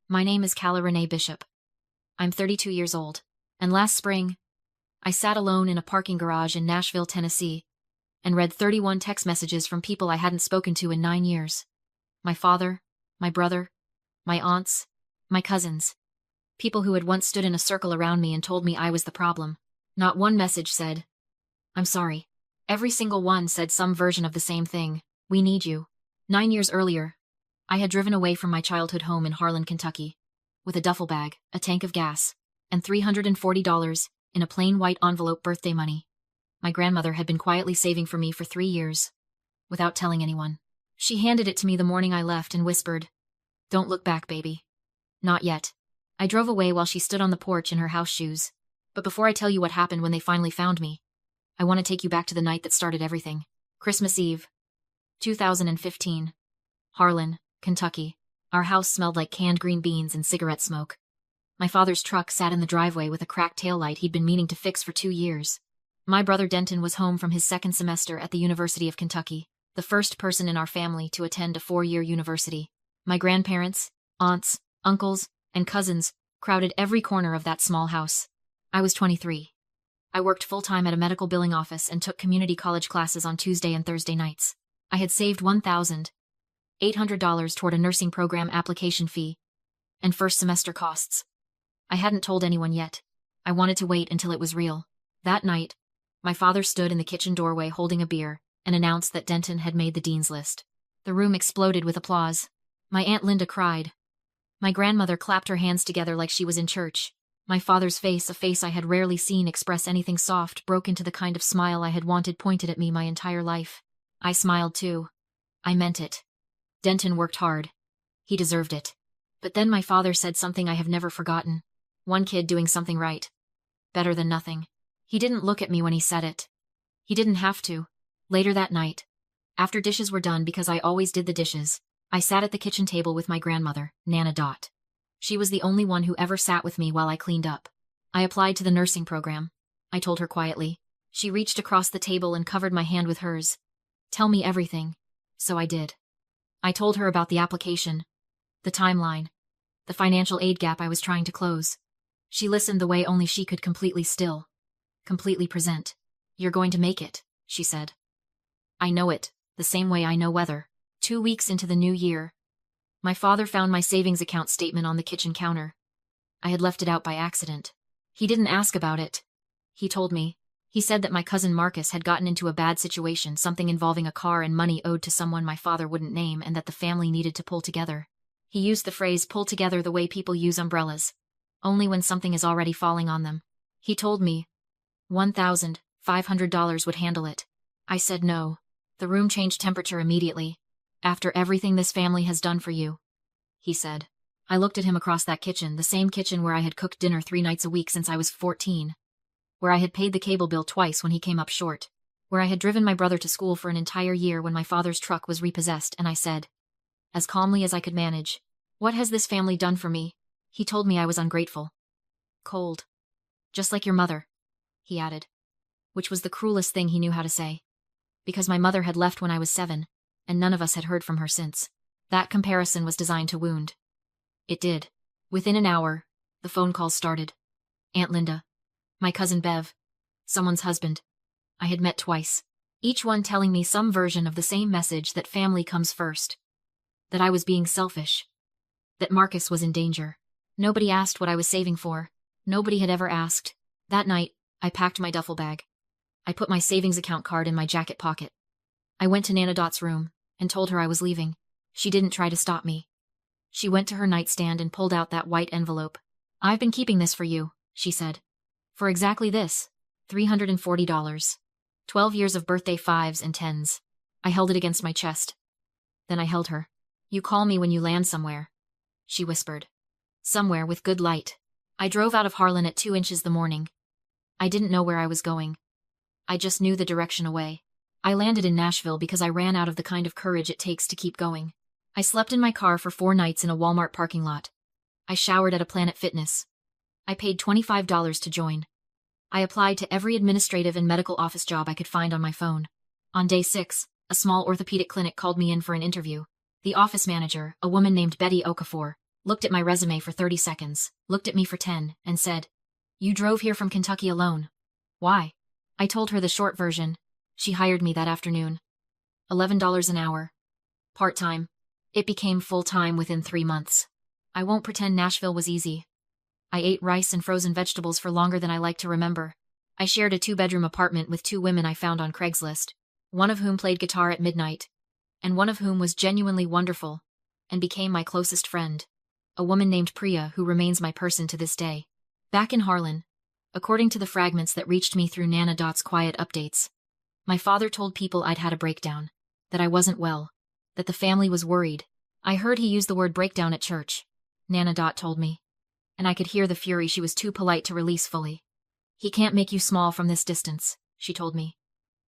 My name is Calla Renee Bishop. I'm 32 years old. And last spring, I sat alone in a parking garage in Nashville, Tennessee, and read 31 text messages from people I hadn't spoken to in 9 years. My father, my brother, my aunts, my cousins. People who had once stood in a circle around me and told me I was the problem. Not one message said, "I'm sorry." Every single one said some version of the same thing: "We need you." 9 years earlier, I had driven away from my childhood home in Harlan, Kentucky, with a duffel bag, a tank of gas, and $340 in a plain white envelope birthday money. My grandmother had been quietly saving for me for 3 years, without telling anyone. She handed it to me the morning I left and whispered, "Don't look back, baby. Not yet." I drove away while she stood on the porch in her house shoes. But before I tell you what happened when they finally found me, I want to take you back to the night that started everything. Christmas Eve, 2015. Harlan, Kentucky. Our house smelled like canned green beans and cigarette smoke. My father's truck sat in the driveway with a cracked taillight he'd been meaning to fix for 2 years. My brother Denton was home from his second semester at the University of Kentucky, the first person in our family to attend a 4-year university. My grandparents, aunts, uncles, and cousins crowded every corner of that small house. I was 23. I worked full-time at a medical billing office and took community college classes on Tuesday and Thursday nights. I had saved $1,800 toward a nursing program application fee and first semester costs. I hadn't told anyone yet. I wanted to wait until it was real. That night, my father stood in the kitchen doorway holding a beer and announced that Denton had made the dean's list. The room exploded with applause. My Aunt Linda cried. My grandmother clapped her hands together like she was in church. My father's face, a face I had rarely seen express anything soft, broke into the kind of smile I had wanted pointed at me my entire life. I smiled too. I meant it. Denton worked hard. He deserved it. But then my father said something I have never forgotten. One kid doing something right. Better than nothing. He didn't look at me when he said it. He didn't have to. Later that night, after dishes were done because I always did the dishes, I sat at the kitchen table with my grandmother, Nana Dot. She was the only one who ever sat with me while I cleaned up. I applied to the nursing program, I told her quietly. She reached across the table and covered my hand with hers. "Tell me everything." So I did. I told her about the application, the timeline, the financial aid gap I was trying to close. She listened the way only she could, completely still, completely present. "You're going to make it," she said. "I know it, the same way I know weather." 2 weeks into the new year, my father found my savings account statement on the kitchen counter. I had left it out by accident. He didn't ask about it. He told me. He said that my cousin Marcus had gotten into a bad situation, something involving a car and money owed to someone my father wouldn't name, and that the family needed to pull together. He used the phrase "pull together" the way people use umbrellas, only when something is already falling on them. He told me $1,500 would handle it. I said no. The room changed temperature immediately. "After everything this family has done for you," he said. I looked at him across that kitchen, the same kitchen where I had cooked dinner 3 nights a week since I was 14, where I had paid the cable bill twice when he came up short, where I had driven my brother to school for an entire year when my father's truck was repossessed, and I said, as calmly as I could manage, "What has this family done for me?" He told me I was ungrateful. "Cold. Just like your mother," he added, which was the cruelest thing he knew how to say, because my mother had left when I was 7, and none of us had heard from her since. That comparison was designed to wound. It did. Within an hour, the phone calls started. Aunt Linda, my cousin Bev, someone's husband. I had met twice, each one telling me some version of the same message: that family comes first, that I was being selfish, that Marcus was in danger. Nobody asked what I was saving for. Nobody had ever asked. That night, I packed my duffel bag. I put my savings account card in my jacket pocket. I went to Nana Dot's room and told her I was leaving. She didn't try to stop me. She went to her nightstand and pulled out that white envelope. "I've been keeping this for you," she said. "For exactly this. $340. 12 years of birthday 5s and 10s. I held it against my chest. Then I held her. "You call me when you land somewhere," she whispered. "Somewhere with good light." I drove out of Harlan at 2 inches the morning. I didn't know where I was going. I just knew the direction away. I landed in Nashville because I ran out of the kind of courage it takes to keep going. I slept in my car for 4 nights in a Walmart parking lot. I showered at a Planet Fitness. I paid $25 to join. I applied to every administrative and medical office job I could find on my phone. On day 6, a small orthopedic clinic called me in for an interview. The office manager, a woman named Betty Okafor, looked at my resume for 30 seconds, looked at me for 10, and said, "You drove here from Kentucky alone. Why?" I told her the short version. She hired me that afternoon. $11 an hour. Part-time. It became full-time within 3 months. I won't pretend Nashville was easy. I ate rice and frozen vegetables for longer than I like to remember. I shared a 2-bedroom apartment with 2 women I found on Craigslist, one of whom played guitar at midnight, and one of whom was genuinely wonderful, and became my closest friend. A woman named Priya who remains my person to this day. Back in Harlan, according to the fragments that reached me through Nana.'s quiet updates, my father told people I'd had a breakdown, that I wasn't well, that the family was worried. I heard he used the word breakdown at church, Nana. Told me, and I could hear the fury she was too polite to release fully. "He can't make you small from this distance," she told me.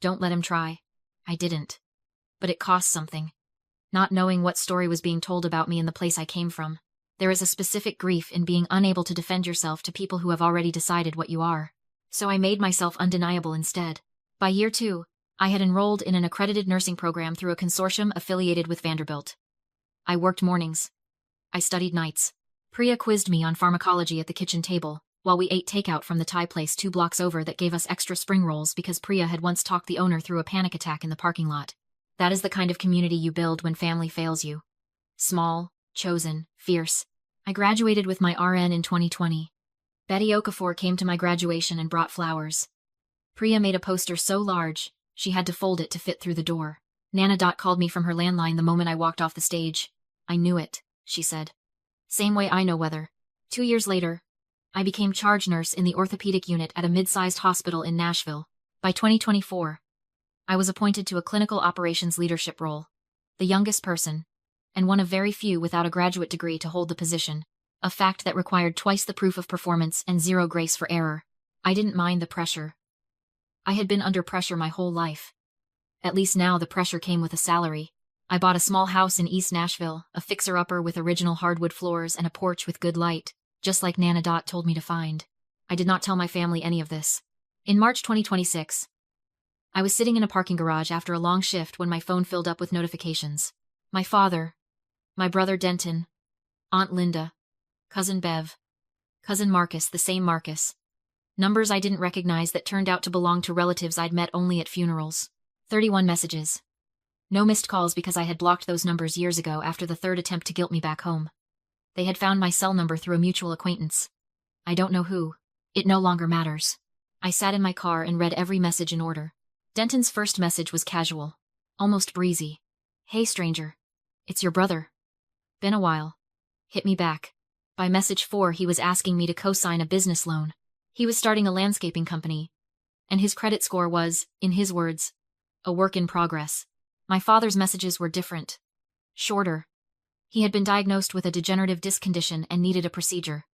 "Don't let him try." I didn't. But it cost something. Not knowing what story was being told about me in the place I came from. There is a specific grief in being unable to defend yourself to people who have already decided what you are. So I made myself undeniable instead. By year 2, I had enrolled in an accredited nursing program through a consortium affiliated with Vanderbilt. I worked mornings. I studied nights. Priya quizzed me on pharmacology at the kitchen table, while we ate takeout from the Thai place 2 blocks over that gave us extra spring rolls because Priya had once talked the owner through a panic attack in the parking lot. That is the kind of community you build when family fails you. Small, chosen, fierce. I graduated with my RN in 2020. Betty Okafor came to my graduation and brought flowers. Priya made a poster so large, she had to fold it to fit through the door. Nana. Called me from her landline the moment I walked off the stage. "I knew it," she said. "Same way I know weather." 2 years later, I became charge nurse in the orthopedic unit at a mid-sized hospital in Nashville. By 2024, I was appointed to a clinical operations leadership role, the youngest person, and one of very few without a graduate degree to hold the position, a fact that required twice the proof of performance and 0 grace for error. I didn't mind the pressure. I had been under pressure my whole life. At least now the pressure came with a salary. I bought a small house in East Nashville, a fixer-upper with original hardwood floors and a porch with good light, just like Nana. Told me to find. I did not tell my family any of this. In March 2026, I was sitting in a parking garage after a long shift when my phone filled up with notifications. My father, my brother Denton, Aunt Linda, Cousin Bev, Cousin Marcus, the same Marcus. Numbers I didn't recognize that turned out to belong to relatives I'd met only at funerals. 31 messages. No missed calls because I had blocked those numbers years ago after the 3rd attempt to guilt me back home. They had found my cell number through a mutual acquaintance. I don't know who. It no longer matters. I sat in my car and read every message in order. Denton's first message was casual, almost breezy. "Hey stranger. It's your brother. Been a while. Hit me back." By message 4 he was asking me to co-sign a business loan. He was starting a landscaping company, and his credit score was, in his words, a work in progress. My father's messages were different. Shorter. He had been diagnosed with a degenerative disc condition and needed a procedure.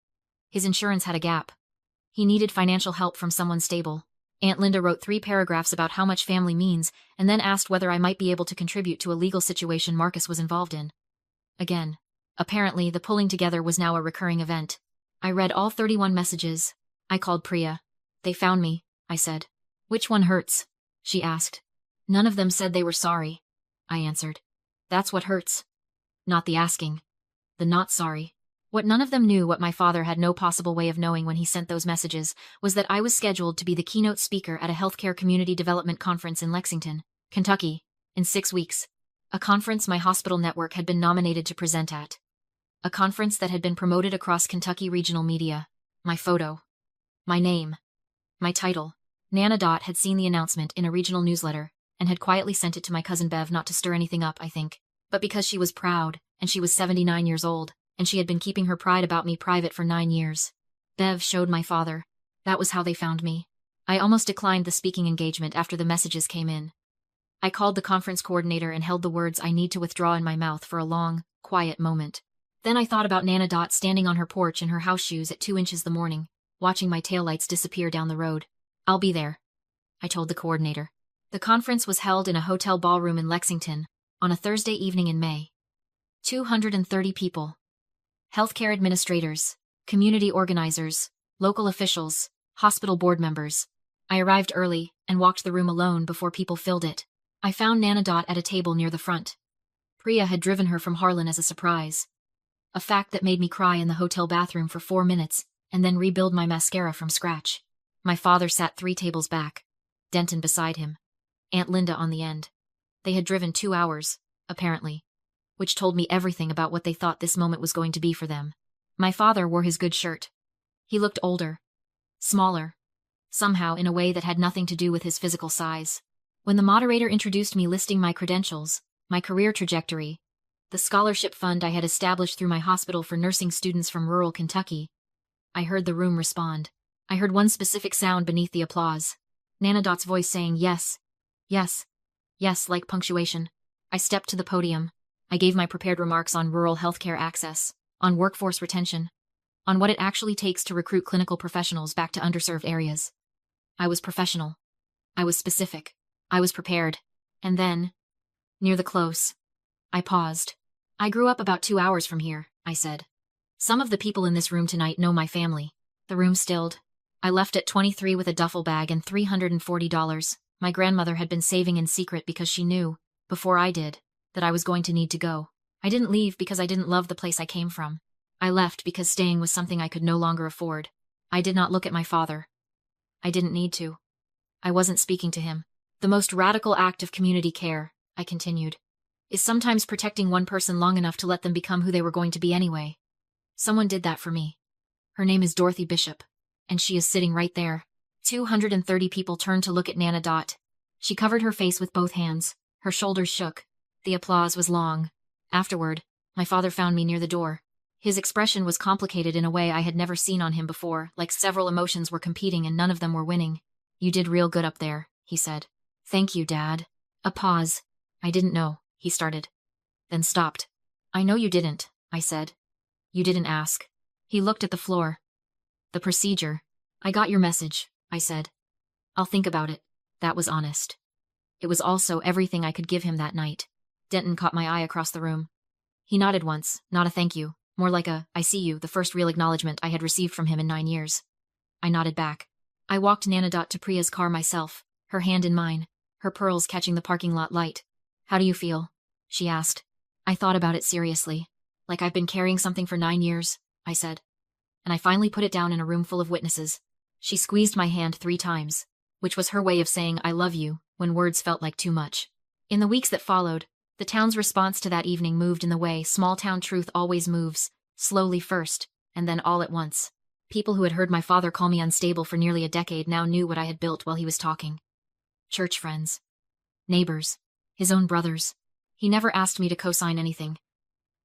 His insurance had a gap. He needed financial help from someone stable. Aunt Linda wrote 3 paragraphs about how much family means, and then asked whether I might be able to contribute to a legal situation Marcus was involved in. Again. Apparently, the pulling together was now a recurring event. I read all 31 messages. I called Priya. "They found me," I said. "Which one hurts?" she asked. "None of them said they were sorry," I answered. "That's what hurts. Not the asking. The not sorry." What none of them knew, what my father had no possible way of knowing when he sent those messages, was that I was scheduled to be the keynote speaker at a healthcare community development conference in Lexington, Kentucky, in 6 weeks. A conference my hospital network had been nominated to present at. A conference that had been promoted across Kentucky regional media. My photo. My name. My title. Nana. Had seen the announcement in a regional newsletter, and had quietly sent it to my cousin Bev, not to stir anything up, I think, but because she was proud, and she was 79 years old, and she had been keeping her pride about me private for 9 years. Bev showed my father. That was how they found me. I almost declined the speaking engagement after the messages came in. I called the conference coordinator and held the words "I need to withdraw" in my mouth for a long, quiet moment. Then I thought about Nana. Standing on her porch in her house shoes at 2 inches the morning, watching my taillights disappear down the road. "I'll be there," I told the coordinator. The conference was held in a hotel ballroom in Lexington, on a Thursday evening in May. 230 people. Healthcare administrators, community organizers, local officials, hospital board members. I arrived early and walked the room alone before people filled it. I found Nana. At a table near the front. Priya had driven her from Harlan as a surprise. A fact that made me cry in the hotel bathroom for 4 minutes, and then rebuild my mascara from scratch. My father sat 3 tables back, Denton beside him, Aunt Linda on the end. They had driven 2 hours, apparently, which told me everything about what they thought this moment was going to be for them. My father wore his good shirt. He looked older, smaller, somehow in a way that had nothing to do with his physical size. When the moderator introduced me listing my credentials, my career trajectory, the scholarship fund I had established through my hospital for nursing students from rural Kentucky, I heard the room respond. I heard one specific sound beneath the applause. Nanadot's voice saying yes, yes, yes, like punctuation. I stepped to the podium. I gave my prepared remarks on rural healthcare access, on workforce retention, on what it actually takes to recruit clinical professionals back to underserved areas. I was professional. I was specific. I was prepared. And then, near the close, I paused. I grew up about 2 hours from here, I said. Some of the people in this room tonight know my family. The room stilled. I left at 23 with a duffel bag and $340 my grandmother had been saving in secret because she knew, before I did, that I was going to need to go. I didn't leave because I didn't love the place I came from. I left because staying was something I could no longer afford. I did not look at my father. I didn't need to. I wasn't speaking to him. The most radical act of community care, I continued, is sometimes protecting one person long enough to let them become who they were going to be anyway. Someone did that for me. Her name is Dorothy Bishop, and she is sitting right there. 230 people turned to look at Nanadot. She covered her face with both hands. Her shoulders shook. The applause was long. Afterward, my father found me near the door. His expression was complicated in a way I had never seen on him before, like several emotions were competing and none of them were winning. "You did real good up there," he said. "Thank you, Dad." A pause. "I didn't know," he started, then stopped. "I know you didn't," I said. "You didn't ask." He looked at the floor. "The procedure. I got your message," I said. "I'll think about it." That was honest. It was also everything I could give him that night. Denton caught my eye across the room. He nodded once, not a thank you, more like a, "I see you," the first real acknowledgement I had received from him in 9 years. I nodded back. I walked Nanadot to Priya's car myself, her hand in mine, her pearls catching the parking lot light. "How do you feel?" she asked. I thought about it seriously. "Like I've been carrying something for 9 years, I said. "And I finally put it down in a room full of witnesses." She squeezed my hand 3 times, which was her way of saying "I love you" when words felt like too much. In the weeks that followed, the town's response to that evening moved in the way small-town truth always moves, slowly first, and then all at once. People who had heard my father call me unstable for nearly a decade now knew what I had built while he was talking. Church friends. Neighbors. His own brothers. He never asked me to co-sign anything.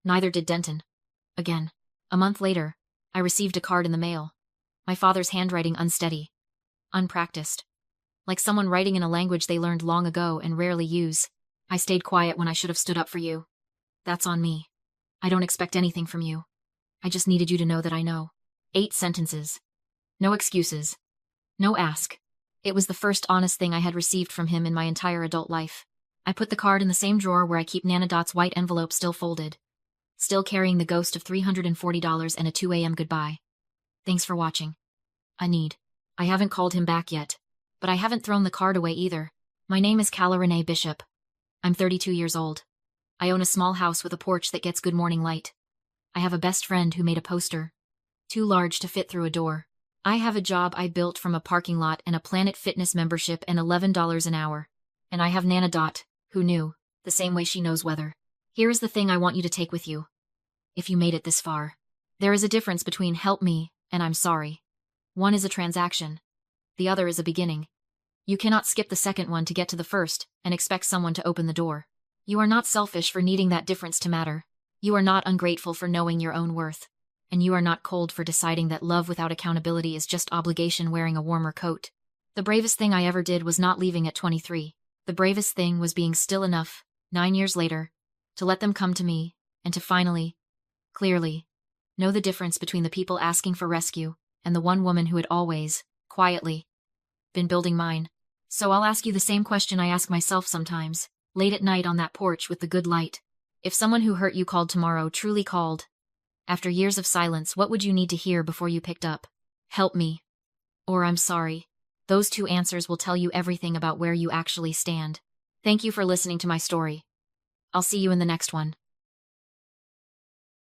Neither did Denton. Again. A month later, I received a card in the mail. My father's handwriting unsteady. Unpracticed. Like someone writing in a language they learned long ago and rarely use. "I stayed quiet when I should have stood up for you. That's on me. I don't expect anything from you. I just needed you to know that I know." 8 sentences. No excuses. No ask. It was the first honest thing I had received from him in my entire adult life. I put the card in the same drawer where I keep Nanadot's white envelope still folded. Still carrying the ghost of $340 and a 2 a.m. goodbye. Thanks for watching. Anid. I haven't called him back yet. But I haven't thrown the card away either. My name is Calla Renee Bishop. I'm 32 years old. I own a small house with a porch that gets good morning light. I have a best friend who made a poster. Too large to fit through a door. I have a job I built from a parking lot and a Planet Fitness membership and $11 an hour. And I have Nanadot, who knew, the same way she knows weather. Here is the thing I want you to take with you. If you made it this far, there is a difference between "help me" and "I'm sorry." One is a transaction. The other is a beginning. You cannot skip the second one to get to the first and expect someone to open the door. You are not selfish for needing that difference to matter. You are not ungrateful for knowing your own worth. And you are not cold for deciding that love without accountability is just obligation wearing a warmer coat. The bravest thing I ever did was not leaving at 23. The bravest thing was being still enough, 9 years later, to let them come to me, and to finally, clearly, know the difference between the people asking for rescue and the one woman who had always, quietly, been building mine. So I'll ask you the same question I ask myself sometimes, late at night on that porch with the good light. If someone who hurt you called tomorrow, truly called, after years of silence, what would you need to hear before you picked up? "Help me," or "I'm sorry"? Those 2 answers will tell you everything about where you actually stand. Thank you for listening to my story. I'll see you in the next one.